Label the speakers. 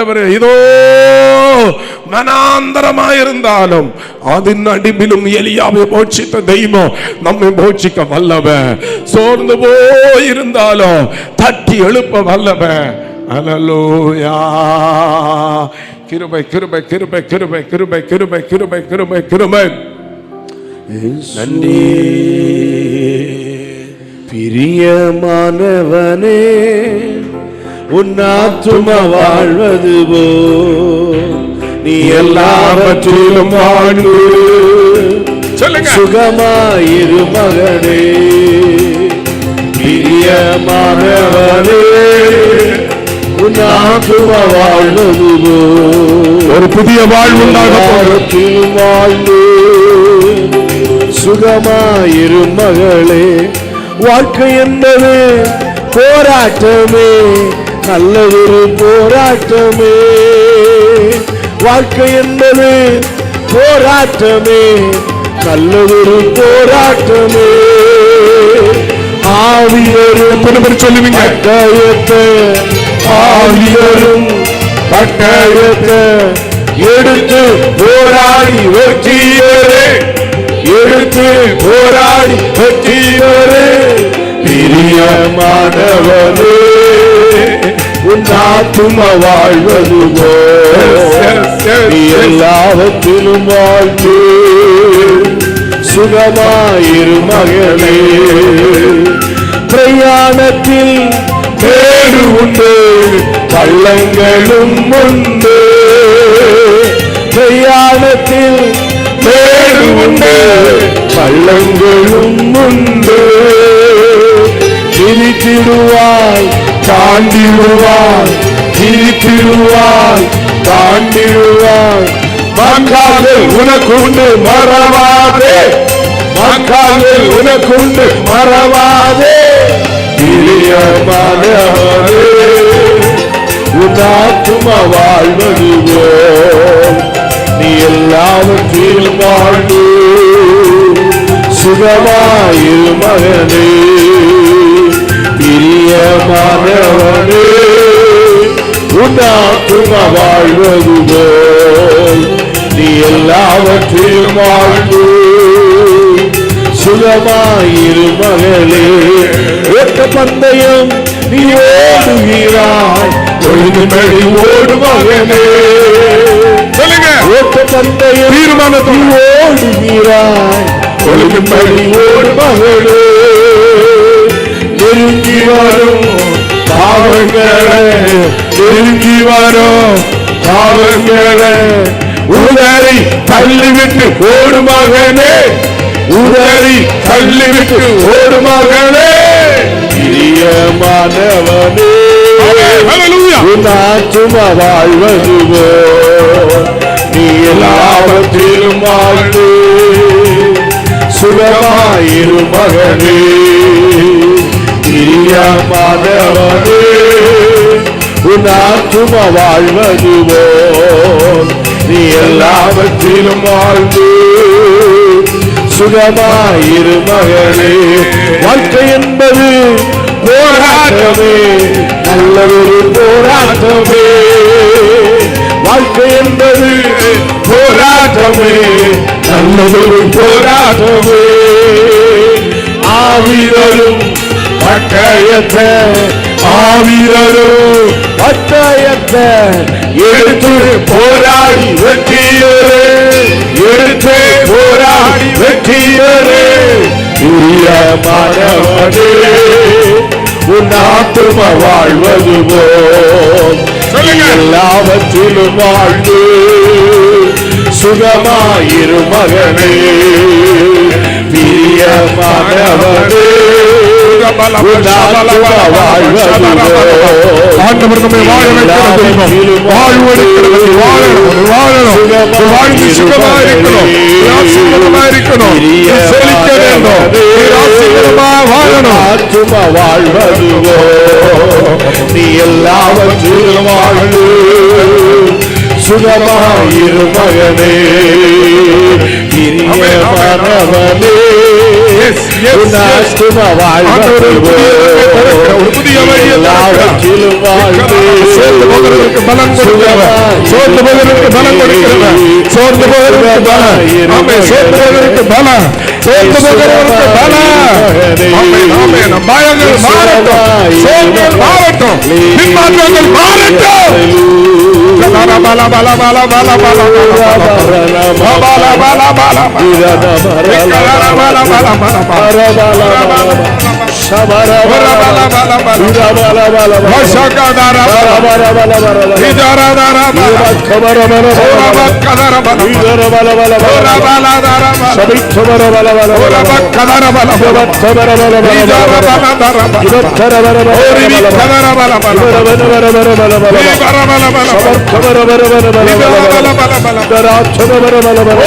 Speaker 1: ஆண்டவரே இதோ மனாந்தரமாயிருந்தாலும் அதன் நடுவிலும் எலியாவை போஷித்த தெய்வம் நம்மை போஷிக்க வல்லவன். சோர்ந்து போயிருந்தாலும் தட்டி எழுப்ப வல்லவன். அல்லேலூயா. கிருபை கிருபை கிருபை கிருபை கிருபை கிருபை கிருபை கிருபை கிருபை. நன்றி.
Speaker 2: பிரியமானவனே உன் ஆத்துமா வாழ்வது போ நீ எல்லாவற்றிலும் வாழ்ந்து சுகமாயிரு மகனே. பிரியமானவனே உன் ஆத்துமா வாழ்வது போ
Speaker 1: ஒரு புதிய வாழ்வுண்டாகத்திலும்
Speaker 2: வாழ்ந்து சுகமாயிரு மகளே. வாழ்க்கை என்பது போராட்டமே, நல்லதொரு போராட்டமே. வாழ்க்கை என்பது போராட்டமே, நல்லதொரு போராட்டமே. ஆவியரும்
Speaker 1: சொல்லுவீங்க
Speaker 2: கட்டாயத்தை, ஆவியரும் கட்டாயத்தை எடுத்து போராடி வெற்றியரே, எடுத்து போராடி வெற்றியரே. பிரியமானவனே உன் ஆத்துமா வாழ்வது எல்லாவற்றிலும் வாழ்ந்து சுகமாயிரு மகளே. பிரயாணத்தில் மேடு உண்டு, பள்ளங்களும் உண்டு. பிரயாணத்தில் மேடு உண்டு, பள்ளங்களும் உண்டு. திரித்திடுவாய் தாண்டிடுவாய், திரித்திடுவாய் தாண்டிடுவாய். மக்காவில் உனக்குண்டு மறவாதே, மக்காவில் உனக்குண்டு மறவாதே. பிரியமானவனே உன் ஆத்துமா வாழ்வது போல் நீ எல்லாவற்றிலும் வாழ்ந்து சுகமாயிரு மகனே. பிரியமானவனே உன் ஆத்துமா வாழ்வது போல் நீ எல்லாவற்றிலும் வாழ்ந்து சுகமாயிரு மகளே. ஓட்ட பந்தயம் நீ ஓடுகிறாய், ஒழுங்குபடி ஓடு மகனே. ஓட்ட பந்தயம் தீர்மானத்தில் ஓடுகிறாய், ஒழுங்குபடி ஓடு மகளே. நெருங்கி வரும் பாவங்களை, நெருங்கி வரும் பாவங்களை உதறி தள்ளிவிட்டு ஓடு மகனே, உதறி தள்ளிவிட்டு ஓடு மகனே. பிரியமானவனே உன் ஆத்துமா வாழ்வது நீ எல்லாவற்றிலும் வாழ்ந்து சுகமாயிரு மகனே. பிரியமானவனே உன் ஆத்துமா வாழ்வது நீ எல்லாவற்றிலும் வாழ்ந்து சுகமாயிரு மகனே. வாழ்க்கை என்பது போராட்டமே, நல்லதொரு போராட்டமே. வாழ்க்கை என்பது போராட்டமே, நல்லதொரு போராட்டமே. ஆவிரரும் பட்டயத்தை, ஆவிரரும் பட்டயத்தை எடுத்து போராடி வெற்றியரே, எடுத்து போராடி வெற்றியரே. பிரியமானவனே உன் ஆத்துமா வாழ்வது போல் எல்லாவற்றிலும் வாழ்ந்து சுகமாயிரு மகனே. பிரியமானவனே வாழ்வதுவோ நீ எல்லாவற்றிலும் வாழ்ந்து சுகமாயிரு மகனே. பிரியமானவனே
Speaker 1: Yes, yes,
Speaker 2: உன்
Speaker 1: yes.
Speaker 2: ஆத்துமா
Speaker 1: ஆண்டவர் ஒரு புதிய
Speaker 2: வாழ்வது
Speaker 1: ஒரு புதிய வழியை
Speaker 2: எல்லாவற்றிலும் வாழ்ந்து
Speaker 1: சோர்ந்து போகிறதற்கு பலன் கொடுக்கிறவர், சோர்ந்து போகிறதற்கு பலன் கொடுக்கிறவர், சோர்ந்து போகிறதற்கு பலன், ஆமென், சோர்ந்து போகிறதற்கு பலன், சோர்ந்து போகிறதற்கு பலன், ஆமென், ஆமென். பயங்கள் மாறட்டும், சோர்வுகள் மாறட்டும், பின்மாற்றங்கள் மாறட்டும். பல பல பல பல பல பல
Speaker 2: Bala bala bala bala bala bala bala bala bala bala bala bala